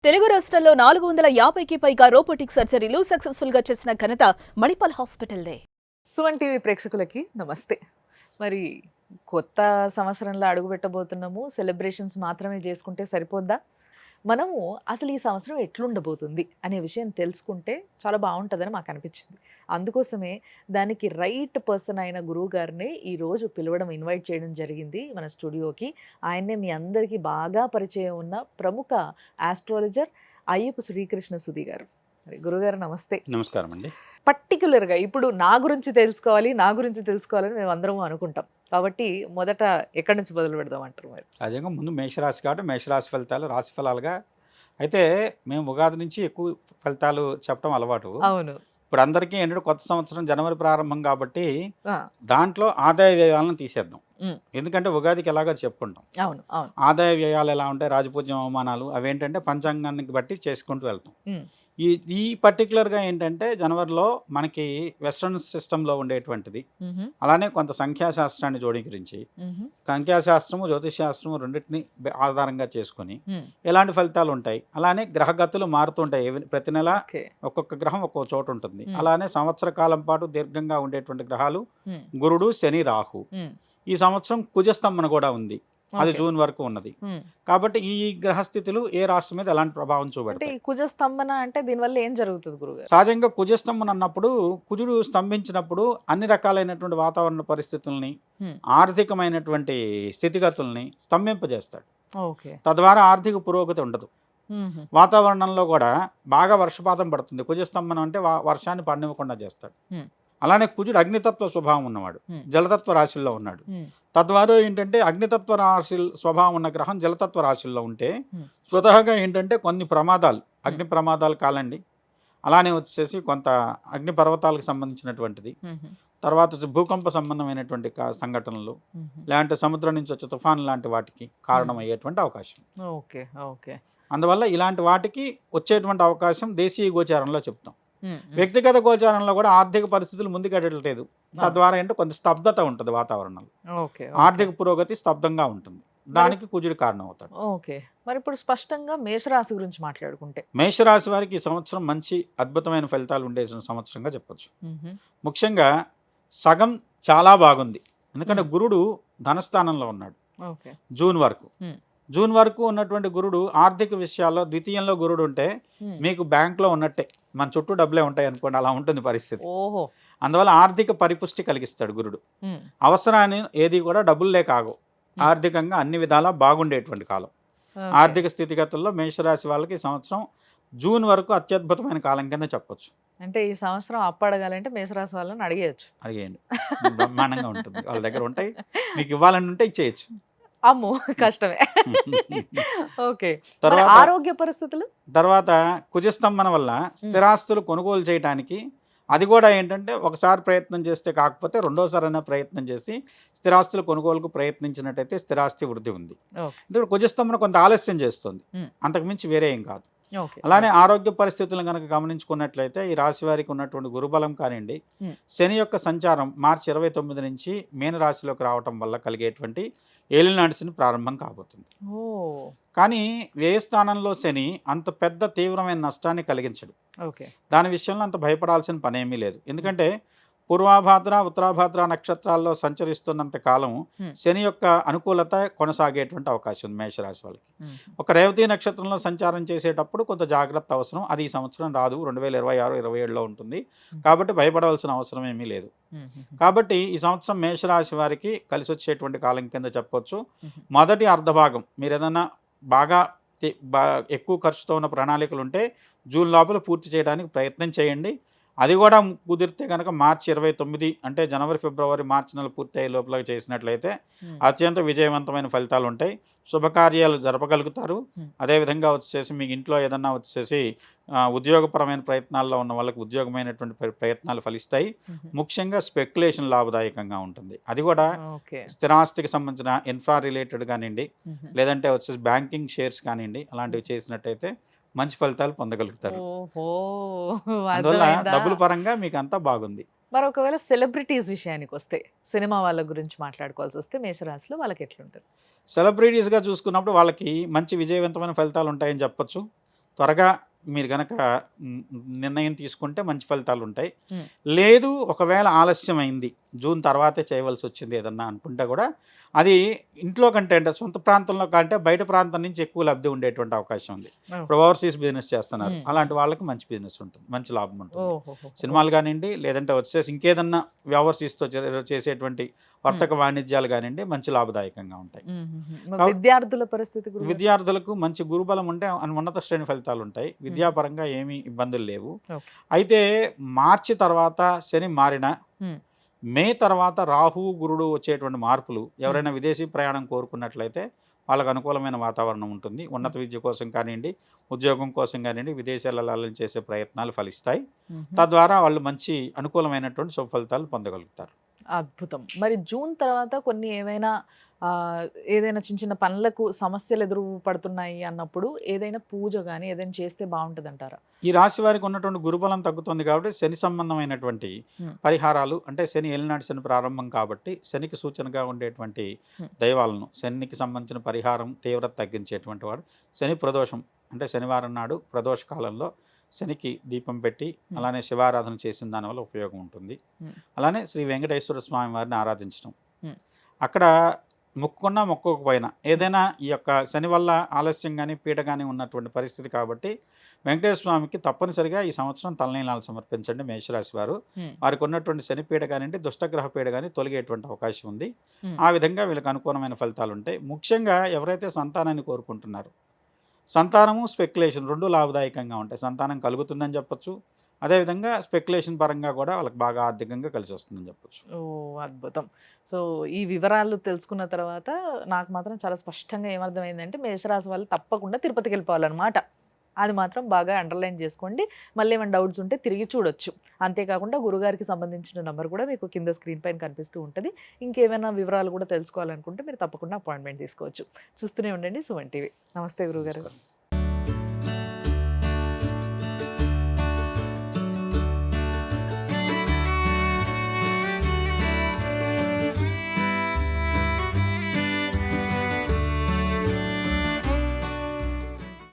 తెలుగు రాష్ట్రాల్లో 450కి పైగా రోబోటిక్ సర్జరీలు సక్సెస్ఫుల్ గా చేసిన ఘనత మణిపాల్ హాస్పిటల్దే. సుమన్ టీవీ ప్రేక్షకులకి నమస్తే. మరి కొత్త సంవత్సరంలో అడుగుపెట్టబోతున్నాము. సెలబ్రేషన్స్ మాత్రమే చేసుకుంటే సరిపోద్దా? మనము అసలు ఈ సంవత్సరం ఎట్లుండబోతుంది అనే విషయం తెలుసుకుంటే చాలా బావుంటదని మాకనిపించింది. అందుకోసమే దానికి రైట్ పర్సన్ అయిన గురువు గారిని ఈరోజు పిలవడం, ఇన్వైట్ చేయడం జరిగింది మన స్టూడియోకి. ఆయన్నే మీ అందరికీ బాగా పరిచయం ఉన్న ప్రముఖ ఆస్ట్రాలజర్ అయ్యప్ప శ్రీకృష్ణ సుధి గారు. మరి గురుగారు నమస్తే. నమస్కారం అండి. పర్టిక్యులర్‌గా ఇప్పుడు నా గురించి తెలుసుకోవాలని మేమందరము అనుకుంటాం. కాబట్టి మొదట ఎక్కడి నుంచి మొదలు పెడదామంటారు మరి? సహజంగా ముందు మేషరాశి కాబట్టి మేషరాశి ఫలితాలు రాశి ఫలాలుగా అయితే మేము ఉగాది నుంచి ఎక్కువ ఫలితాలు చెప్పడం అలవాటు. అవును. ఇప్పుడు అందరికీ ఏంటంటే కొత్త సంవత్సరం జనవరి ప్రారంభం కాబట్టి ఆ! దాంట్లో ఆదాయ వ్యయాలను తీసేద్దాం. హ్మ్. ఎందుకంటే ఉగాదికి ఎలాగో చెప్పుకుంటాం. అవును. అవును. ఆదాయ వ్యయాలు ఎలా ఉంటాయి, రాజపూజ్యం అవమానాలు అవేంటంటే పంచాంగానికి బట్టి చేసుకుంటూ వెళ్తాం. హ్మ్. ఈ ఈ పర్టిక్యులర్‌గా ఏంటంటే జనవరిలో మనకి వెస్టర్న్ సిస్టమ్‌లో ఉండేటువంటిది. హుహు. అలానే కొంత సంఖ్యాశాస్త్రాన్ని జోడించి హుహు. సంఖ్యాశాస్త్రము, జ్యోతిష్ శాస్త్రము రెండిటిని ఆధారంగా చేసుకొని హ్మ్. ఎలాంటి ఫలితాలు ఉంటాయి. అలానే గ్రహగతులు మారుతుంటాయి. ప్రతి నెల ఓకే. ఒక్కొక్క గ్రహం ఒక్కో చోట ఉంటుంది. హ్మ్. అలానే సంవత్సర కాలం పాటు దీర్ఘంగా ఉండేటువంటి గ్రహాలు హ్మ్. గురుడు, శని, రాహు. హ్మ్. ఈ సంవత్సరం కుజస్తంభన కూడా ఉంది. అది ఓకే. జూన్ వరకు ఉన్నది. హ్మ్. కాబట్టి ఈ గ్రహస్థితులు ఏ రాష్ట్రం మీద ఎలాంటి ప్రభావం అంటే చూపెడతాయి. ఈ కుజ స్తంభన అంటే దీనివల్ల ఏం జరుగుతది గురుగారు? సహజంగా కుజస్తంభన అన్నప్పుడు కుజుడు స్తంభించినప్పుడు అన్ని రకాలైనటువంటి వాతావరణ పరిస్థితుల్ని, హ్మ్. ఆర్థికమైనటువంటి స్థితిగతుల్ని స్తంభింపజేస్తాడు. ఓకే. తద్వారా ఆర్థిక పురోగతి ఉండదు. హుహు. వాతావరణంలో కూడా బాగా వర్షపాతం పడుతుంది. కుజస్తంభనం అంటే వర్షాన్ని పడనివ్వకుండా చేస్తాడు. హ్మ్. అలానే కుజుడు అగ్నితత్వ స్వభావం ఉన్నవాడు. హ్మ్. జలతత్వ రాశుల్లో ఉన్నాడు. హ్మ్. తద్వారా ఏంటంటే అగ్నితత్వ రాశి స్వభావం ఉన్న గ్రహం జలతత్వ రాశుల్లో ఉంటే హ్మ్. స్వతహాగా ఏంటంటే కొన్ని ప్రమాదాలు, హ్మ్. అగ్ని ప్రమాదాలు కాలండి. అలానే వచ్చేసి కొంత అగ్ని పర్వతాలకు సంబంధించినటువంటిది. హుహు. తర్వాత భూకంప సంబంధమైనటువంటి సంఘటనలు, హుహు. లేదంటే సముద్రం నుంచి వచ్చే తుఫాను లాంటి వాటికి హ్మ్. కారణమయ్యేటువంటి అవకాశం. ఓకే. ఓకే. అందువల్ల ఇలాంటి వాటికి వచ్చేటువంటి అవకాశం దేశీయ గోచారంలో చెప్తాం. హ్మ్. హ్మ్. వ్యక్తిగత గోచారంలో కూడా ఆర్థిక పరిస్థితులు ముందుకెళ్ళట్లేదు. ఆ! తద్వారా ఏంటంటే కొంత స్తబ్దత ఉంటుంది వాతావరణంలో. ఓకే. ఓకే. ఆర్థిక పురోగతి స్తబ్దంగా ఉంటుంది. మరి దానికి కుజుడు కారణమవుతాడు. ఓకే. మరిప్పుడు స్పష్టంగా మేషరాశి గురించి మాట్లాడుకుంటే. మేషరాశి వారికి ఈ సంవత్సరం మంచి అద్భుతమైన ఫలితాలు ఉండే సంవత్సరంగా చెప్పొచ్చు. హుహు. ముఖ్యంగా సగం చాలా బాగుంది. ఎందుకంటే హ్మ్. గురుడు ధనస్థానంలో ఉన్నాడు ఓకే. జూన్ వరకు. హ్మ్. జూన్ వరకు ఉన్నటువంటి గురుడు ఆర్థిక విషయాల్లో ద్వితీయంలో గురుడు ఉంటే హ్మ్. మీకు బ్యాంక్‌లో ఉన్నట్టే. మన చుట్టూ డబ్బులే ఉంటాయనుకోండి. అలా ఉంటుంది పరిస్థితి. ఓహో! అందువల్ల ఆర్థిక పరిపుష్టి కలిగిస్తాడు గురుడు. హ్మ్. అవసరాన్ని ఏది కూడా డబ్బులే కావు. హ్మ్. ఆర్థికంగా అన్ని విధాలా బాగుండేటువంటి కాలం. ఓకే. ఆర్థిక స్థితిగతుల్లో మేషరాశి వాళ్ళకి ఈ సంవత్సరం జూన్ వరకు అత్యద్భుతమైన కాలం కింద చెప్పొచ్చు. అంటే ఈ సంవత్సరం అప్పడగాలంటే మేషరాశి వాళ్ళని అడిగేయొచ్చు. అడిగేయండి. బ్రహ్మాండంగా ఉంటుంది. వాళ్ళ దగ్గర ఉంటాయి. మీకు ఇవ్వాలని ఉంటే ఇచ్చేయొచ్చు. అమ్మో! కష్టమే. ఓకే. మరి తర్వాత ఆరోగ్య పరిస్థితులు? తర్వాత కుజస్తంభన వల్ల హ్మ్. స్థిరాస్తులు కొనుగోలు చేయటానికి అది కూడా ఏంటంటే ఒకసారి ప్రయత్నం చేస్తే కాకపోతే రెండోసారైనా ప్రయత్నం చేసి స్థిరాస్తులు కొనుగోలుకు ప్రయత్నించినట్టయితే స్థిరాస్తి వృద్ధి ఉంది. ఓకే. ఇప్పుడు కుజస్తంభన కొంత ఆలస్యం చేస్తుంది. హ్మ్. అంతకుమించి వేరే ఏం కాదు. ఓకే. అలానే ఓకే. ఆరోగ్య పరిస్థితులను గనక గమనించుకున్నట్లయితే ఈ రాశి వారికి ఉన్నటువంటి గురుబలం కానివ్వండి, హ్మ్. శని యొక్క సంచారం మార్చి 29 నుంచి మీనరాశిలోకి రావటం వల్ల కలిగేటువంటి ఏలినాటి శని ప్రారంభం కాబోతుంది. ఓహ్! కానీ వ్యయ స్థానంలో శని అంత పెద్ద తీవ్రమైన నష్టాన్ని కలిగించడు. ఓకే. దాని విషయంలో అంత భయపడాల్సిన పనేమీ లేదు. హ్మ్. ఎందుకంటే పూర్వాభాద్ర, ఉత్తరాభాద్ర నక్షత్రాల్లో సంచరిస్తున్నంత కాలం హ్మ్. శని యొక్క అనుకూలత కొనసాగేటువంటి అవకాశం ఉంది మేషరాశి వాళ్ళకి. హుహు. ఒక రేవతి నక్షత్రంలో సంచారం చేసేటప్పుడు కొంత జాగ్రత్త అవసరం. అది ఈ సంవత్సరం రాదు. 2026, 27లో ఉంటుంది. హ్మ్. కాబట్టి భయపడవలసిన అవసరం ఏమీ లేదు. హుహుహు. కాబట్టి ఈ సంవత్సరం మేషరాశి వారికి కలిసొచ్చేటువంటి కాలం కింద చెప్పొచ్చు. హుహు. మొదటి అర్ధభాగం మీరేదన్నా బాగా తి బా ఎక్కువ ఖర్చుతో ఉన్న ప్రణాళికలుంటే జూన్ లోపల పూర్తి చేయడానికి ప్రయత్నం చేయండి. అది కూడా కుదిరితే గనక మార్చి 29 అంటే జనవరి, ఫిబ్రవరి, మార్చి నెల పూర్తయ్యే లోపల చేసినట్లయితే హ్మ్. అత్యంత విజయవంతమైన ఫలితాలుంటాయి. శుభకార్యాలు జరపగలుగుతారు. హ్మ్. అదేవిధంగా వచ్చేసి మీకు ఇంట్లో ఏదన్నా వచ్చేసి ఉద్యోగపరమైన ప్రయత్నాల్లో ఉన్న వాళ్ళకి ఉద్యోగమైనటువంటి ప్రయత్నాలు ఫలిస్తాయి. హుహు. ముఖ్యంగా స్పెక్యులేషన్ లాభదాయకంగా ఉంటుంది. అది కూడా ఓకే. స్థిరాస్తికి సంబంధించిన ఇన్ఫ్రా రిలేటెడ్ కానియండి, హుహు. లేదంటే వచ్చేసి బ్యాంకింగ్ షేర్స్ కానియండి, అలాంటివి చేసినట్టయితే మంచి ఫలితాలు పొందగలుగుతారు. ఓహో! అందువల్ల అర్థమైందా? డబ్బుల పరంగా మీకంతా బాగుంది. మరి ఒకవేళ సెలబ్రిటీస్ విషయానికొస్తే, సినిమా వాళ్ళ గురించి మాట్లాడుకోవాల్సొస్తే మేషరాశిలో వాళ్ళకెట్లుంటది? సెలబ్రిటీస్‌గా చూసుకున్నప్పుడు వాళ్ళకి మంచి విజయవంతమైన ఫలితాలుంటాయని చెప్పొచ్చు. త్వరగా మీరు గనక నిర్ణయం తీసుకుంటే మంచి ఫలితాలు ఉంటాయి. హ్మ్. లేదు ఒకవేళ ఆలస్యమైంది, జూన్ తర్వాతే చేయవలసి వచ్చింది ఏదన్నా అనుకుంటే కూడా అది ఇంట్లో కంటే అంటే సొంత ప్రాంతంలో కంటే బయట ప్రాంతం నుంచి ఎక్కువ లబ్ధి ఉండేటువంటి అవకాశం ఉంది. ఓహ్! ఇప్పుడు ఓవర్సీస్ బిజినెస్ చేస్తున్నారు. హ్మ్. అలాంటి వాళ్ళకి మంచి బిజినెస్ ఉంటుంది. మంచి లాభం ఉంటుంది. ఓహోహో! సినిమాలు కానివ్వండి, లేదంటే వచ్చేసి ఇంకేదన్నా ఓవర్సీస్‌తో చేసేటువంటి వర్తక వాణిజ్యాలు కానివ్వండి, మంచి లాభదాయకంగా ఉంటాయి. హుహుహు. మరి కావ విద్యార్థుల పరిస్థితి గురుగారు? విద్యార్థులకు మంచి గురుబలం ఉంటే ఉన్నత శ్రేణి ఫలితాలు ఉంటాయి. హుహు. విద్యాపరంగా ఏమీ ఇబ్బందులు లేవు. ఓకే. అయితే మార్చి తర్వాత శని మారినా, హ్మ్. మే తర్వాత రాహు, గురుడు వచ్చేటువంటి మార్పులు హ్మ్. ఎవరైనా విదేశీ ప్రయాణం కోరుకున్నట్లయితే వాళ్ళకు అనుకూలమైన వాతావరణం ఉంటుంది. ఉన్నత హ్మ్. విద్య కోసం కానియండి, ఉద్యోగం కోసం కానియండి, విదేశాలు వెళ్ళాలని చేసే ప్రయత్నాలు ఫలిస్తాయి. హుహు. తద్వారా వాళ్ళు మంచి అనుకూలమైనటువంటి శుభ ఫలితాలు పొందగలుగుతారు. అద్భుతం. మరి జూన్ తర్వాత కొన్ని ఏవైనా ఆహ్, ఏదైనా చిన్న చిన్న పనులకు సమస్యలు ఎదురు పడుతున్నాయి అన్నప్పుడు ఏదైనా పూజ గాని ఏదైనా చేస్తే బావుంటదంటారా? ఈ రాశి వారికి ఉన్నటువంటి గురుబలం తగ్గుతుంది కాబట్టి శని సంబంధమైనటువంటి హ్మ్. పరిహారాలు అంటే శని ఏలినాటి శని ప్రారంభం కాబట్టి శనికి సూచనగా ఉండేటువంటి హ్మ్. దైవాలను శనికి సంబంధించిన పరిహారం తీవ్రత తగ్గించేటువంటి వాడు శని ప్రదోషం అంటే శనివారం నాడు ప్రదోష కాలంలో శనికి దీపం పెట్టి హ్మ్. అలానే శివారాధన చేసిన దానివల్ల ఉపయోగం ఉంటుంది. హ్మ్. అలానే శ్రీ వెంకటేశ్వర స్వామి వారిని ఆరాధించడం. హ్మ్. అక్కడ మొక్కుకున్నా మొక్కకపోయినా ఏదైనా ఈ యొక్క శని వల్ల ఆలస్యం గాని, పీడ గాని ఉన్నటువంటి పరిస్థితి కాబట్టి వెంకటేశ్వర స్వామికి తప్పనిసరిగా ఈ సంవత్సరం తలనీలాలు సమర్పించండి మేషరాశి వారు. హ్మ్. వారికి ఉన్నటువంటి శని పీడ కానియండి, దుష్టగ్రహ పీడ గాని తొలగేటువంటి అవకాశం ఉంది. హ్మ్. ఆ విధంగా వీళ్ళకి అనుకూలమైన ఫలితాలుంటాయి. ముఖ్యంగా ఎవరైతే సంతానాన్ని కోరుకుంటున్నారో, సంతానము, స్పెక్యులేషన్ 2 లాభదాయకంగా ఉంటాయి. సంతానం కలుగుతుందని చెప్పొచ్చు. అదేవిధంగా స్పెక్యులేషన్ పరంగా కూడా వాళ్ళకి బాగా ఆర్థికంగా కలిసొస్తుందని చెప్పొచ్చు. ఓహ్! అద్భుతం. సో, ఈ వివరాలు తెలుసుకున్న తర్వాత నాకు మాత్రం చాలా స్పష్టంగా ఏమర్థమైందంటే మేషరాశి వాళ్ళు తప్పకుండా తిరుపతికెళ్ళిపోవాలనమాట. అది మాత్రం బాగా అండర్‌లైన్ చేసుకోండి. మళ్ళీ ఏమైనా డౌట్స్ ఉంటే తిరిగి చూడొచ్చు. అంతేకాకుండా గురుగారికి సంబంధించిన నంబర్ కూడా మీకు కింద స్క్రీన్ పైన కనిపిస్తూ ఉంటది. ఇంకేమైనా వివరాలు కూడా తెలుసుకోవాలనుకుంటే మీరు తప్పకుండా అపాయింట్‌మెంట్ తీసుకోవచ్చు. చూస్తూనే ఉండండి సుమన్ టీవీ. నమస్తే గురుగారు. నమస్కారం.